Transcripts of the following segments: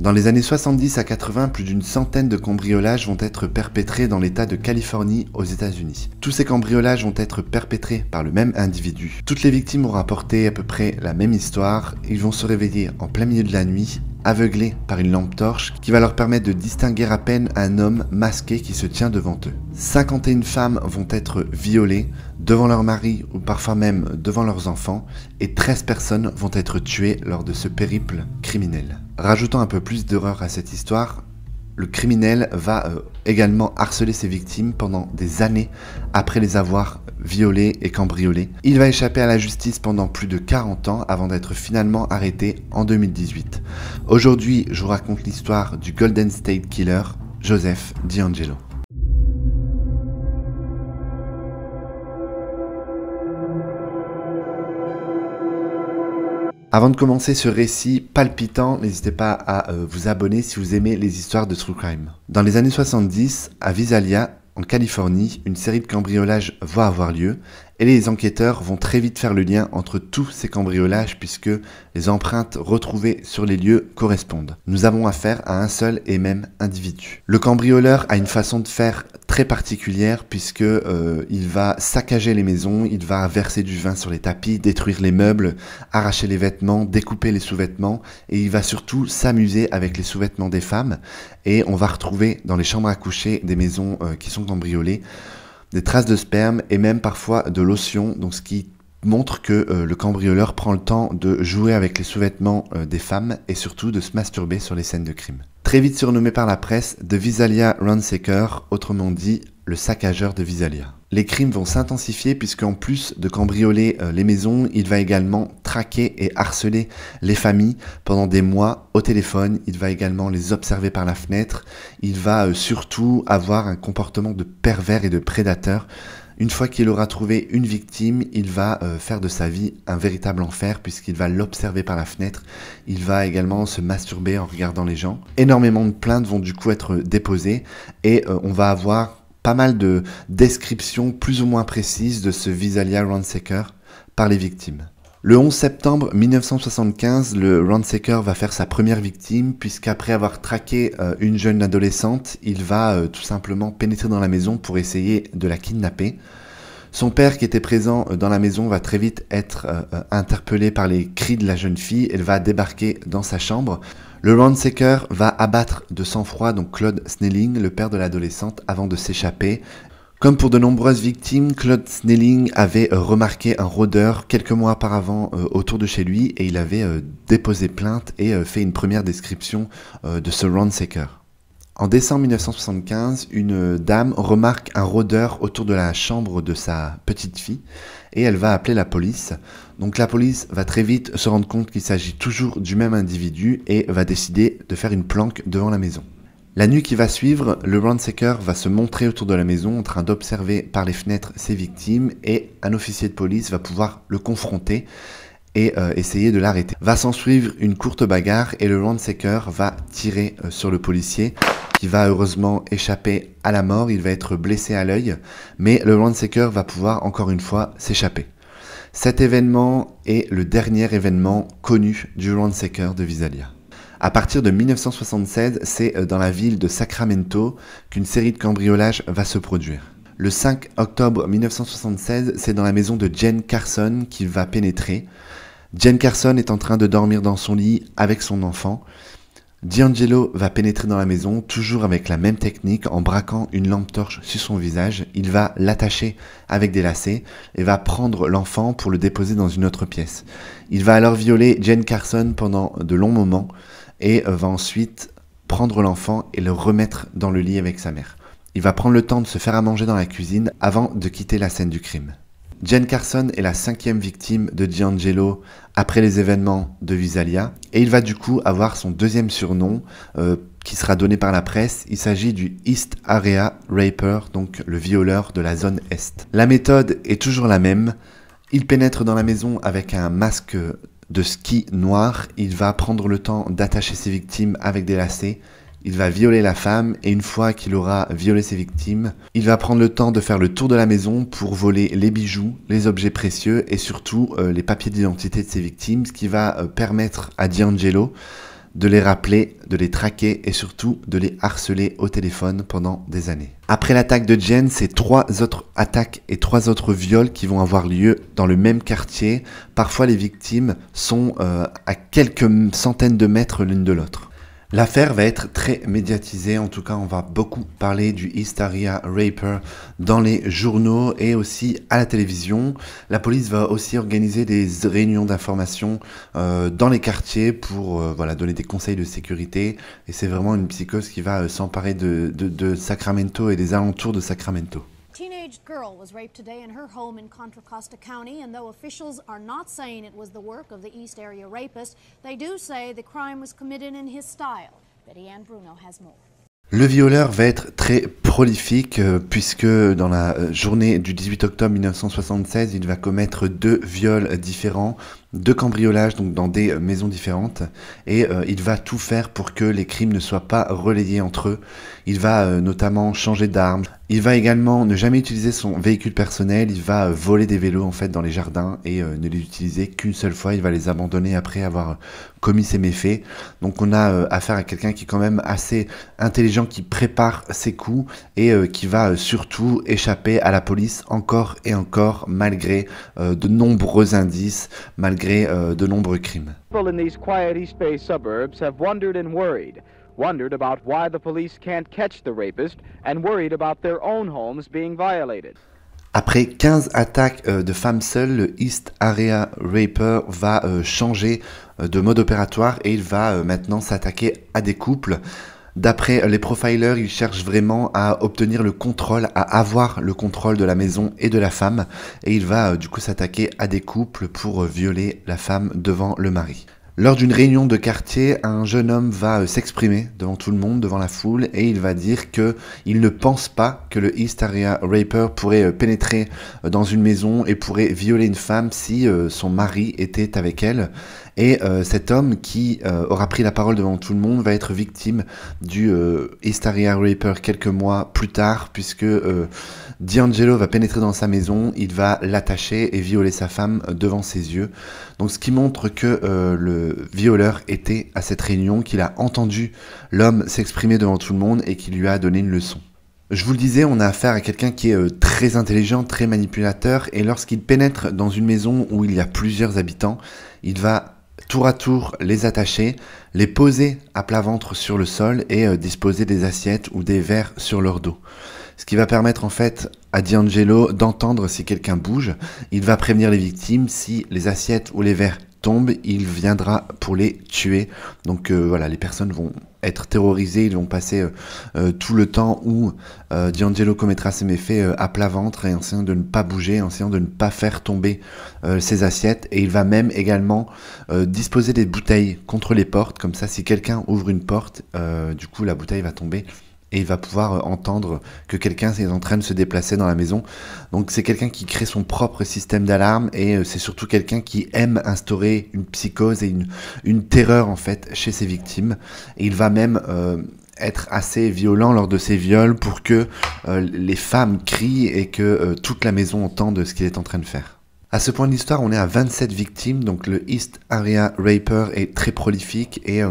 Dans les années 70 à 80, plus d'une centaine de cambriolages vont être perpétrés dans l'État de Californie aux États-Unis. Tous ces cambriolages vont être perpétrés par le même individu. Toutes les victimes vont rapporter à peu près la même histoire. Ils vont se réveiller en plein milieu de la nuit, aveuglés par une lampe torche qui va leur permettre de distinguer à peine un homme masqué qui se tient devant eux. 51 femmes vont être violées devant leur mari ou parfois même devant leurs enfants et 13 personnes vont être tuées lors de ce périple criminel. Rajoutant un peu plus d'horreur à cette histoire, le criminel va également harceler ses victimes pendant des années après les avoir violées et cambriolées. Il va échapper à la justice pendant plus de 40 ans avant d'être finalement arrêté en 2018. Aujourd'hui, je vous raconte l'histoire du Golden State Killer, Joseph DeAngelo. Avant de commencer ce récit palpitant, n'hésitez pas à vous abonner si vous aimez les histoires de True Crime. Dans les années 70, à Visalia, en Californie, une série de cambriolages va avoir lieu et les enquêteurs vont très vite faire le lien entre tous ces cambriolages puisque les empreintes retrouvées sur les lieux correspondent. Nous avons affaire à un seul et même individu. Le cambrioleur a une façon de faire très particulière puisque il va saccager les maisons, il va verser du vin sur les tapis, détruire les meubles, arracher les vêtements, découper les sous-vêtements et il va surtout s'amuser avec les sous-vêtements des femmes et on va retrouver dans les chambres à coucher des maisons qui sont cambriolées des traces de sperme et même parfois de lotion, donc ce qui montre que le cambrioleur prend le temps de jouer avec les sous-vêtements des femmes et surtout de se masturber sur les scènes de crime. Très vite surnommé par la presse The Visalia Ransacker, autrement dit le saccageur de Visalia. Les crimes vont s'intensifier puisqu'en plus de cambrioler les maisons, il va également traquer et harceler les familles pendant des mois au téléphone. Il va également les observer par la fenêtre. Il va surtout avoir un comportement de pervers et de prédateur. Une fois qu'il aura trouvé une victime, il va faire de sa vie un véritable enfer puisqu'il va l'observer par la fenêtre. Il va également se masturber en regardant les gens. Énormément de plaintes vont du coup être déposées et on va avoir pas mal de descriptions plus ou moins précises de ce Visalia Ransacker par les victimes. Le 11 septembre 1975, le Ransacker va faire sa première victime puisqu'après avoir traqué une jeune adolescente, il va tout simplement pénétrer dans la maison pour essayer de la kidnapper. Son père qui était présent dans la maison va très vite être interpellé par les cris de la jeune fille. Elle va débarquer dans sa chambre. Le Ransacker va abattre de sang-froid donc Claude Snelling, le père de l'adolescente, avant de s'échapper. Comme pour de nombreuses victimes, Claude Snelling avait remarqué un rôdeur quelques mois auparavant autour de chez lui et il avait déposé plainte et fait une première description de ce Ransacker. En décembre 1975, une dame remarque un rôdeur autour de la chambre de sa petite fille et elle va appeler la police. Donc la police va très vite se rendre compte qu'il s'agit toujours du même individu et va décider de faire une planque devant la maison. La nuit qui va suivre, le Ransacker va se montrer autour de la maison en train d'observer par les fenêtres ses victimes et un officier de police va pouvoir le confronter et essayer de l'arrêter. Va s'en suivre une courte bagarre et le Ransacker va tirer sur le policier qui va heureusement échapper à la mort. Il va être blessé à l'œil, mais le Ransacker va pouvoir encore une fois s'échapper. Cet événement est le dernier événement connu du Ransacker de Visalia. À partir de 1976, c'est dans la ville de Sacramento qu'une série de cambriolages va se produire. Le 5 octobre 1976, c'est dans la maison de Jen Carson qu'il va pénétrer. Jen Carson est en train de dormir dans son lit avec son enfant. DeAngelo va pénétrer dans la maison, toujours avec la même technique, en braquant une lampe torche sur son visage. Il va l'attacher avec des lacets et va prendre l'enfant pour le déposer dans une autre pièce. Il va alors violer Jen Carson pendant de longs moments et va ensuite prendre l'enfant et le remettre dans le lit avec sa mère. Il va prendre le temps de se faire à manger dans la cuisine avant de quitter la scène du crime. Jen Carson est la 5e victime de DeAngelo après les événements de Visalia et il va du coup avoir son deuxième surnom qui sera donné par la presse. Il s'agit du East Area Raper, donc le violeur de la zone Est. La méthode est toujours la même. Il pénètre dans la maison avec un masque de ski noir. Il va prendre le temps d'attacher ses victimes avec des lacets. Il va violer la femme et une fois qu'il aura violé ses victimes, il va prendre le temps de faire le tour de la maison pour voler les bijoux, les objets précieux et surtout les papiers d'identité de ses victimes, ce qui va permettre à DeAngelo de les rappeler, de les traquer et surtout de les harceler au téléphone pendant des années. Après l'attaque de Jen, c'est 3 autres attaques et 3 autres viols qui vont avoir lieu dans le même quartier. Parfois les victimes sont à quelques centaines de mètres l'une de l'autre. L'affaire va être très médiatisée, en tout cas on va beaucoup parler du East Area Raper dans les journaux et aussi à la télévision. La police va aussi organiser des réunions d'information dans les quartiers pour voilà, donner des conseils de sécurité et c'est vraiment une psychose qui va s'emparer de Sacramento et des alentours de Sacramento. Teenage girl was raped today in her home in Contra Costa County, and though officials are not saying it was the work of the East Area rapist, they do say the crime was committed in his style. Betty Ann Bruno has more. Le violeur va être très prolifique puisque dans la journée du 18 octobre 1976, il va commettre 2 viols différents, 2 cambriolages donc dans des maisons différentes et il va tout faire pour que les crimes ne soient pas relayés entre eux. Il va notamment changer d'arme. Il va également ne jamais utiliser son véhicule personnel, il va voler des vélos en fait dans les jardins et ne les utiliser qu'une seule fois, il va les abandonner après avoir commis ses méfaits. Donc on a affaire à quelqu'un qui est quand même assez intelligent, qui prépare ses coups et qui va surtout échapper à la police encore et encore malgré de nombreux indices, malgré de nombreux crimes. People in these quiet East Bay suburbs have wondered and wondered about why the police can't catch the rapist and worried about their own homes being violated. Après 15 attaques de femmes seules, le East Area Raper va changer de mode opératoire et il va maintenant s'attaquer à des couples. D'après les profilers, il cherche vraiment à obtenir le contrôle, à avoir le contrôle de la maison et de la femme. Et il va du coup s'attaquer à des couples pour violer la femme devant le mari. Lors d'une réunion de quartier, un jeune homme va s'exprimer devant tout le monde, devant la foule, et il va dire que il ne pense pas que le East Area Raper pourrait pénétrer dans une maison et pourrait violer une femme si son mari était avec elle. Et cet homme qui aura pris la parole devant tout le monde va être victime du East Area Raper quelques mois plus tard, puisque D'Angelo va pénétrer dans sa maison, il va l'attacher et violer sa femme devant ses yeux. Donc ce qui montre que le violeur était à cette réunion, qu'il a entendu l'homme s'exprimer devant tout le monde et qu'il lui a donné une leçon. Je vous le disais, on a affaire à quelqu'un qui est très intelligent, très manipulateur, et lorsqu'il pénètre dans une maison où il y a plusieurs habitants, il va tour à tour les attacher, les poser à plat ventre sur le sol et disposer des assiettes ou des verres sur leur dos. Ce qui va permettre en fait à D'Angelo d'entendre si quelqu'un bouge. Il va prévenir les victimes si les assiettes ou les verres tombent, il viendra pour les tuer. Donc voilà, les personnes vont être terrorisées, ils vont passer tout le temps où D'Angelo commettra ses méfaits à plat ventre et en essayant de ne pas bouger, en essayant de ne pas faire tomber ses assiettes. Et il va même également disposer des bouteilles contre les portes, comme ça si quelqu'un ouvre une porte, du coup la bouteille va tomber. Et il va pouvoir entendre que quelqu'un est en train de se déplacer dans la maison. Donc c'est quelqu'un qui crée son propre système d'alarme et c'est surtout quelqu'un qui aime instaurer une psychose et une terreur en fait chez ses victimes. Et il va même être assez violent lors de ses viols pour que les femmes crient et que toute la maison entende ce qu'il est en train de faire. À ce point de l'histoire, on est à 27 victimes, donc le East Area Raper est très prolifique et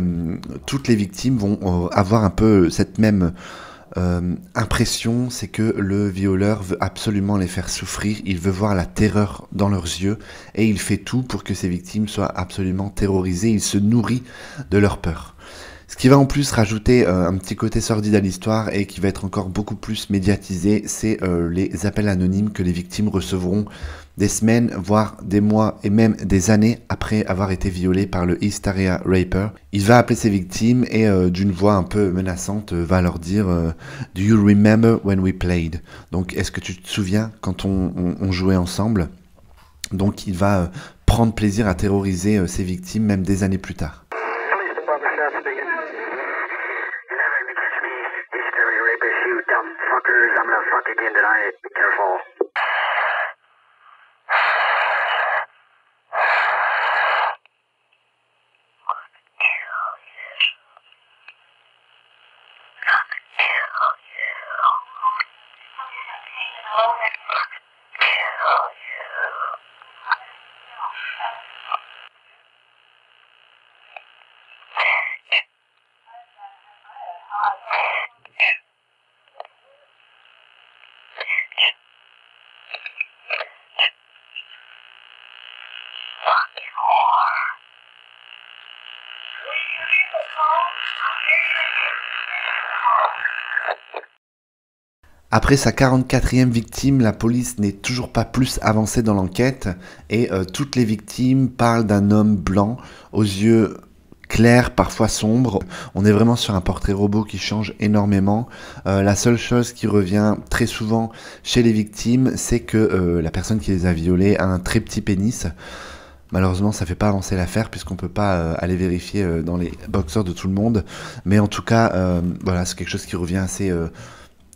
toutes les victimes vont avoir un peu cette même impression, c'est que le violeur veut absolument les faire souffrir, il veut voir la terreur dans leurs yeux et il fait tout pour que ses victimes soient absolument terrorisées, il se nourrit de leur peur. Ce qui va en plus rajouter un petit côté sordide à l'histoire et qui va être encore beaucoup plus médiatisé, c'est les appels anonymes que les victimes recevront des semaines, voire des mois et même des années après avoir été violées par le East Area Raper. Il va appeler ses victimes et d'une voix un peu menaçante va leur dire « Do you remember when we played ?» Donc, est-ce que tu te souviens quand on jouait ensemble? Donc, il va prendre plaisir à terroriser ses victimes même des années plus tard. I'm gonna fuck again tonight. Be careful. Après sa 44e victime, la police n'est toujours pas plus avancée dans l'enquête et toutes les victimes parlent d'un homme blanc aux yeux clairs, parfois sombres. On est vraiment sur un portrait robot qui change énormément. La seule chose qui revient très souvent chez les victimes, c'est que la personne qui les a violées a un très petit pénis. Malheureusement, ça fait pas avancer l'affaire puisqu'on peut pas aller vérifier dans les boxers de tout le monde. Mais en tout cas, voilà, c'est quelque chose qui revient assez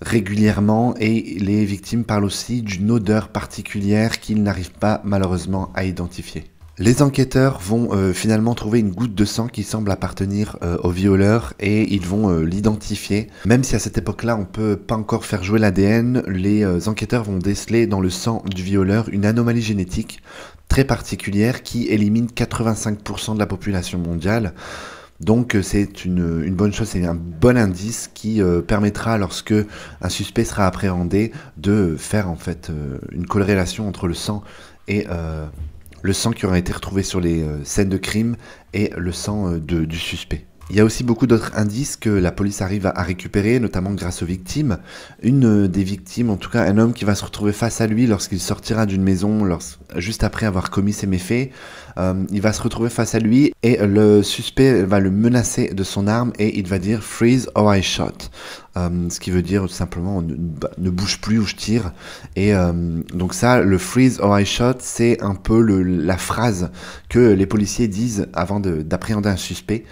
régulièrement et les victimes parlent aussi d'une odeur particulière qu'ils n'arrivent pas malheureusement à identifier. Les enquêteurs vont finalement trouver une goutte de sang qui semble appartenir au violeur et ils vont l'identifier. Même si à cette époque-là on peut pas encore faire jouer l'ADN, les enquêteurs vont déceler dans le sang du violeur une anomalie génétique très particulière qui élimine 85% de la population mondiale. Donc c'est une bonne chose, c'est un bon indice qui permettra, lorsque un suspect sera appréhendé, de faire en fait une corrélation entre le sang et le sang qui aura été retrouvé sur les scènes de crime et le sang du suspect. Il y a aussi beaucoup d'autres indices que la police arrive à récupérer, notamment grâce aux victimes. Une des victimes, en tout cas un homme qui va se retrouver face à lui lorsqu'il sortira d'une maison, juste après avoir commis ses méfaits, il va se retrouver face à lui et le suspect va le menacer de son arme et il va dire « freeze or I shot ». Ce qui veut dire tout simplement ne bouge plus ou je tire. Et donc ça, le freeze or I shot, c'est un peu la phrase que les policiers disent avant d'appréhender un suspect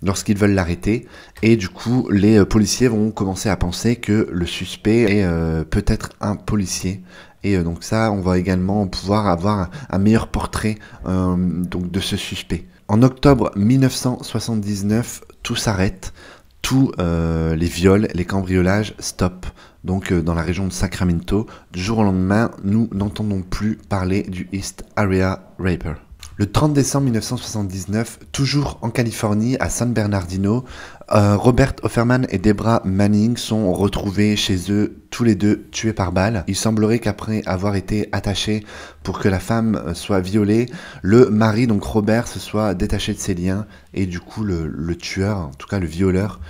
lorsqu'ils veulent l'arrêter. Et du coup, les policiers vont commencer à penser que le suspect est peut-être un policier. Et donc ça, on va également pouvoir avoir un meilleur portrait donc de ce suspect. En octobre 1979, tout s'arrête. Tous les viols, les cambriolages stoppent. Donc dans la région de Sacramento, du jour au lendemain, nous n'entendons plus parler du East Area Raper. Le 30 décembre 1979, toujours en Californie, à San Bernardino, Robert Offerman et Deborah Manning sont retrouvés chez eux, tous les deux tués par balle. Il semblerait qu'après avoir été attachés pour que la femme soit violée, le mari, donc Robert, se soit détaché de ses liens et du coup le tueur, en tout cas le violeur,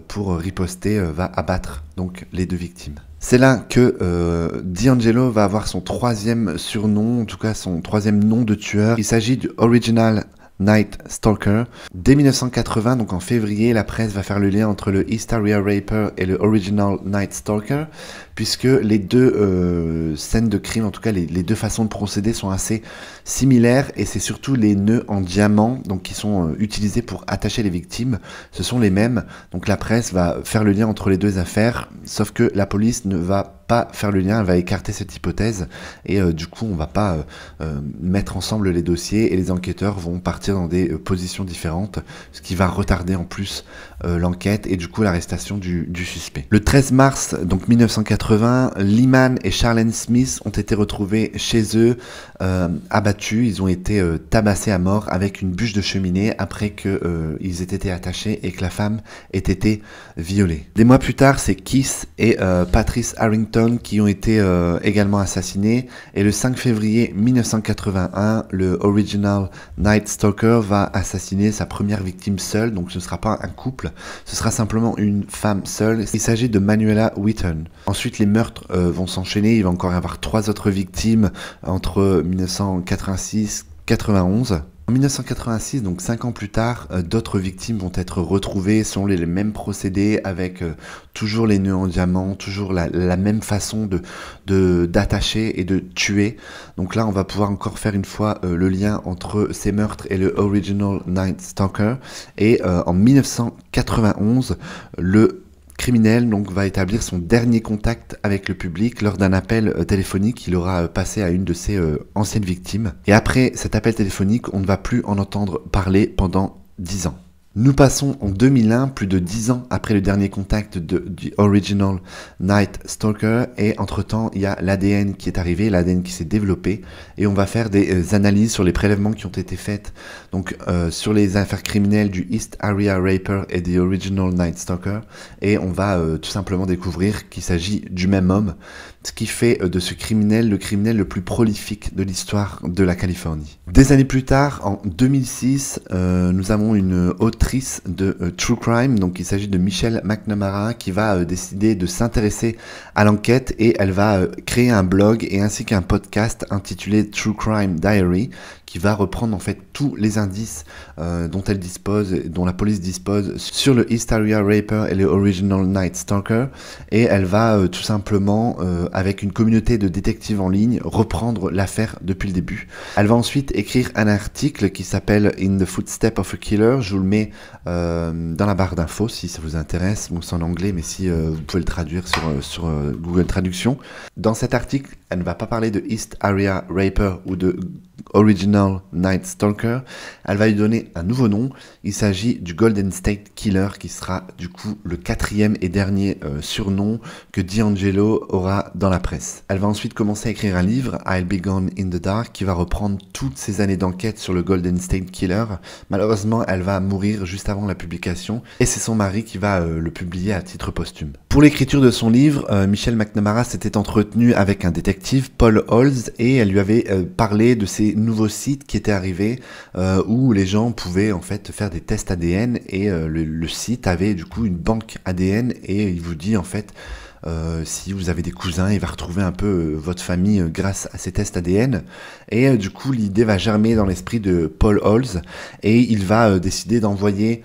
pour riposter, va abattre donc les deux victimes. C'est là que D'Angelo va avoir son troisième surnom, en tout cas son troisième nom de tueur. Il s'agit du Original Night Stalker. Dès 1980, donc en février, la presse va faire le lien entre le East Area Raper et le Original Night Stalker, puisque les deux scènes de crime, en tout cas les deux façons de procéder sont assez similaires, et c'est surtout les nœuds en diamant donc qui sont utilisés pour attacher les victimes, ce sont les mêmes. Donc la presse va faire le lien entre les deux affaires, sauf que la police ne va pas faire le lien, elle va écarter cette hypothèse, et du coup on va pas mettre ensemble les dossiers, et les enquêteurs vont partir dans des positions différentes, ce qui va retarder en plus l'enquête et du coup l'arrestation du suspect. Le 13 mars donc 1980, Lyman et Charlene Smith ont été retrouvés chez eux abattus. Ils ont été tabassés à mort avec une bûche de cheminée après qu'ils aient été attachés et que la femme ait été violée. Des mois plus tard, c'est Keith et Patrice Harrington qui ont été également assassinés, et le 5 février 1981, le Original Night Stalker va assassiner sa première victime seule, donc ce ne sera pas un couple, ce sera simplement une femme seule. Il s'agit de Manuela Wheaton. Ensuite, les meurtres vont s'enchaîner, il va encore y avoir 3 autres victimes entre 1986 et 91. En 1986, donc 5 ans plus tard, d'autres victimes vont être retrouvées selon les mêmes procédés, avec toujours les nœuds en diamant, toujours la même façon d'attacher et de tuer. Donc là, on va pouvoir encore faire une fois le lien entre ces meurtres et le Original Night Stalker. Et en 1991, le criminel donc va établir son dernier contact avec le public lors d'un appel téléphonique qu'il aura passé à une de ses anciennes victimes. Et après cet appel téléphonique, on ne va plus en entendre parler pendant 10 ans. Nous passons en 2001, plus de 10 ans après le dernier contact du Original Night Stalker, et entre-temps, il y a l'ADN qui est arrivé, l'ADN qui s'est développé, et on va faire des analyses sur les prélèvements qui ont été faites donc sur les affaires criminelles du East Area Raper et du Original Night Stalker, et on va tout simplement découvrir qu'il s'agit du même homme, ce qui fait de ce criminel le criminel le plus prolifique de l'histoire de la Californie. Des années plus tard, en 2006, nous avons une autre autrice de True Crime. Donc il s'agit de Michelle McNamara qui va décider de s'intéresser à l'enquête et elle va créer un blog et ainsi qu'un podcast intitulé True Crime Diary qui va reprendre en fait tous les indices dont elle dispose, dont la police dispose sur le East Area Raper et le Original Night Stalker, et elle va tout simplement avec une communauté de détectives en ligne reprendre l'affaire depuis le début. Elle va ensuite écrire un article qui s'appelle In the Footsteps of a Killer. Je vous le mets dans la barre d'infos si ça vous intéresse. Bon, c'est en anglais, mais si vous pouvez le traduire sur Google Traduction. Dans cet article, elle ne va pas parler de East Area Raper ou de Original Night Stalker. Elle va lui donner un nouveau nom. Il s'agit du Golden State Killer, qui sera du coup le 4e et dernier surnom que D'Angelo aura dans la presse. Elle va ensuite commencer à écrire un livre, I'll Be Gone in the Dark, qui va reprendre toutes ses années d'enquête sur le Golden State Killer. Malheureusement, elle va mourir juste avant la publication et c'est son mari qui va le publier à titre posthume. Pour l'écriture de son livre, Michelle McNamara s'était entretenue avec un détective, Paul Holz, et elle lui avait parlé de ces nouveaux sites qui étaient arrivés où les gens pouvaient en fait faire des tests ADN et le site avait du coup une banque ADN et il vous dit en fait si vous avez des cousins, il va retrouver un peu votre famille grâce à ces tests ADN. Et du coup, l'idée va germer dans l'esprit de Paul Holz et il va décider d'envoyer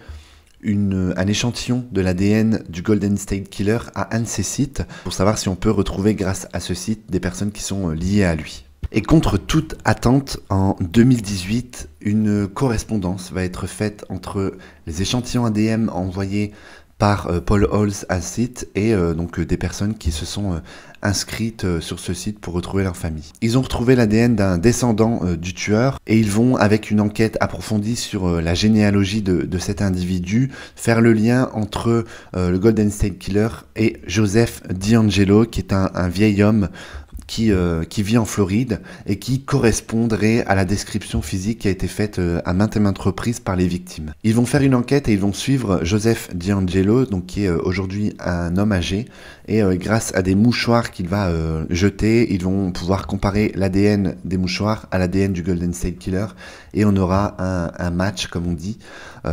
un échantillon de l'ADN du Golden State Killer à un de ces sites pour savoir si on peut retrouver grâce à ce site des personnes qui sont liées à lui. Et contre toute attente, en 2018, une correspondance va être faite entre les échantillons ADN envoyés par Paul Holz à ce site et donc des personnes qui se sont inscrites sur ce site pour retrouver leur famille. Ils ont retrouvé l'ADN d'un descendant du tueur et ils vont, avec une enquête approfondie sur la généalogie de cet individu, faire le lien entre le Golden State Killer et Joseph D'Angelo, qui est un vieil homme qui vit en Floride et qui correspondrait à la description physique qui a été faite à maintes et maintes reprises par les victimes. Ils vont faire une enquête et ils vont suivre Joseph D'Angelo, donc qui est aujourd'hui un homme âgé, et grâce à des mouchoirs qu'il va jeter, ils vont pouvoir comparer l'ADN des mouchoirs à l'ADN du Golden State Killer et on aura un match, comme on dit,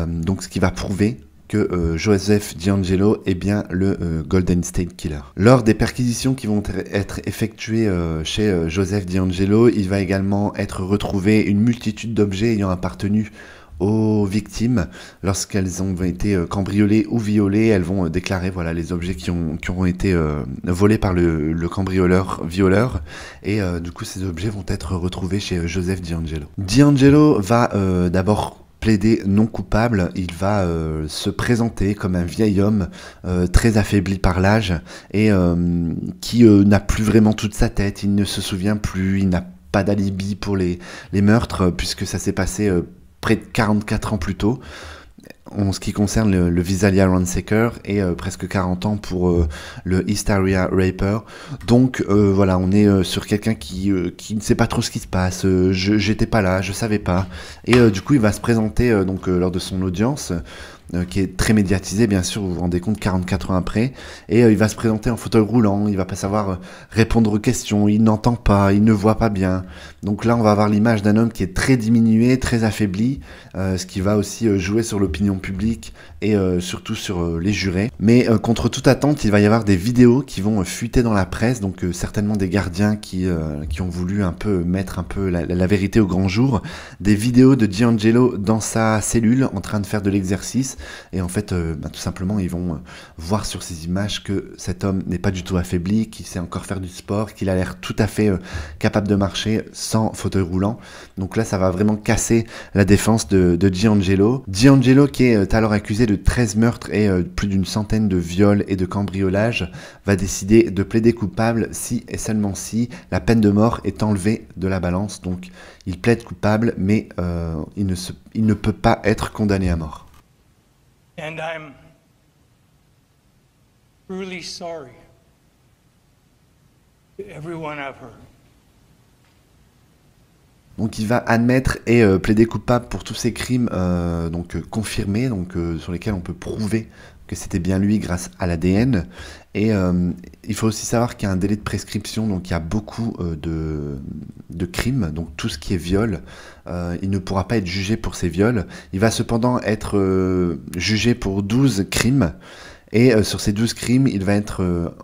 donc ce qui va prouver que Joseph D'Angelo est bien le Golden State Killer. Lors des perquisitions qui vont être effectuées chez Joseph D'Angelo, il va également être retrouvé une multitude d'objets ayant appartenu aux victimes. Lorsqu'elles ont été cambriolées ou violées, elles vont déclarer voilà les objets qui ont été volés par le cambrioleur violeur et du coup ces objets vont être retrouvés chez Joseph D'Angelo. D'Angelo va d'abord plaider non coupable. Il va se présenter comme un vieil homme très affaibli par l'âge et qui n'a plus vraiment toute sa tête, il ne se souvient plus, il n'a pas d'alibi pour les meurtres puisque ça s'est passé près de 44 ans plus tôt en ce qui concerne le Visalia Ransacker et presque 40 ans pour le East Area Raper. Donc voilà, on est sur quelqu'un qui ne sait pas trop ce qui se passe, j'étais pas là, je savais pas. Et du coup, il va se présenter lors de son audience, qui est très médiatisé, bien sûr, vous vous rendez compte, 44 ans après, et il va se présenter en fauteuil roulant, il va pas savoir répondre aux questions, il n'entend pas, il ne voit pas bien. Donc là, on va avoir l'image d'un homme qui est très diminué, très affaibli, ce qui va aussi jouer sur l'opinion publique et surtout sur les jurés. Mais contre toute attente, il va y avoir des vidéos qui vont fuiter dans la presse, donc certainement des gardiens qui ont voulu un peu mettre un peu la vérité au grand jour, des vidéos de D'Angelo dans sa cellule en train de faire de l'exercice. Et en fait, tout simplement, ils vont voir sur ces images que cet homme n'est pas du tout affaibli, qu'il sait encore faire du sport, qu'il a l'air tout à fait capable de marcher sans fauteuil roulant. Donc là, ça va vraiment casser la défense de D'Angelo. D'Angelo, qui est alors accusé de 13 meurtres et plus d'une centaine de viols et de cambriolages, va décider de plaider coupable si et seulement si la peine de mort est enlevée de la balance. Donc il plaide coupable, mais il ne peut pas être condamné à mort. And I'm truly sorry to everyone I've hurt. Donc il va admettre et plaider coupable pour tous ces crimes confirmés, sur lesquels on peut prouver que c'était bien lui grâce à l'ADN. Et il faut aussi savoir qu'il y a un délai de prescription, donc il y a beaucoup de crimes, donc tout ce qui est viol, il ne pourra pas être jugé pour ces viols. Il va cependant être jugé pour 12 crimes, et sur ces 12 crimes, il va être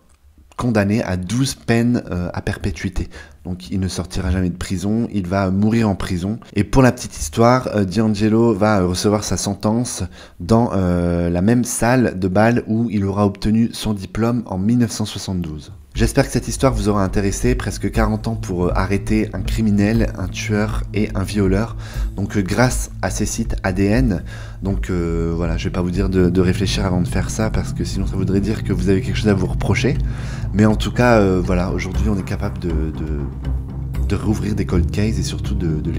condamné à 12 peines à perpétuité. Donc il ne sortira jamais de prison, il va mourir en prison. Et pour la petite histoire, DeAngelo va recevoir sa sentence dans la même salle de bal où il aura obtenu son diplôme en 1972. J'espère que cette histoire vous aura intéressé, presque 40 ans pour arrêter un criminel, un tueur et un violeur, donc grâce à ces sites ADN. Donc voilà, je vais pas vous dire de réfléchir avant de faire ça, parce que sinon ça voudrait dire que vous avez quelque chose à vous reprocher. Mais en tout cas, voilà, aujourd'hui on est capable de rouvrir des cold cases et surtout de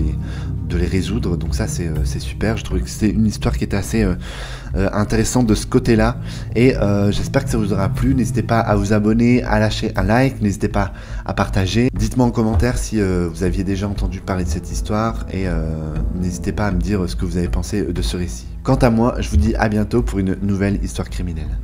les résoudre, donc ça c'est super. Je trouvais que c'était une histoire qui était assez intéressante de ce côté-là, et j'espère que ça vous aura plu. N'hésitez pas à vous abonner, à lâcher un like, n'hésitez pas à partager. Dites-moi en commentaire si vous aviez déjà entendu parler de cette histoire, et n'hésitez pas à me dire ce que vous avez pensé de ce récit. Quant à moi, je vous dis à bientôt pour une nouvelle histoire criminelle.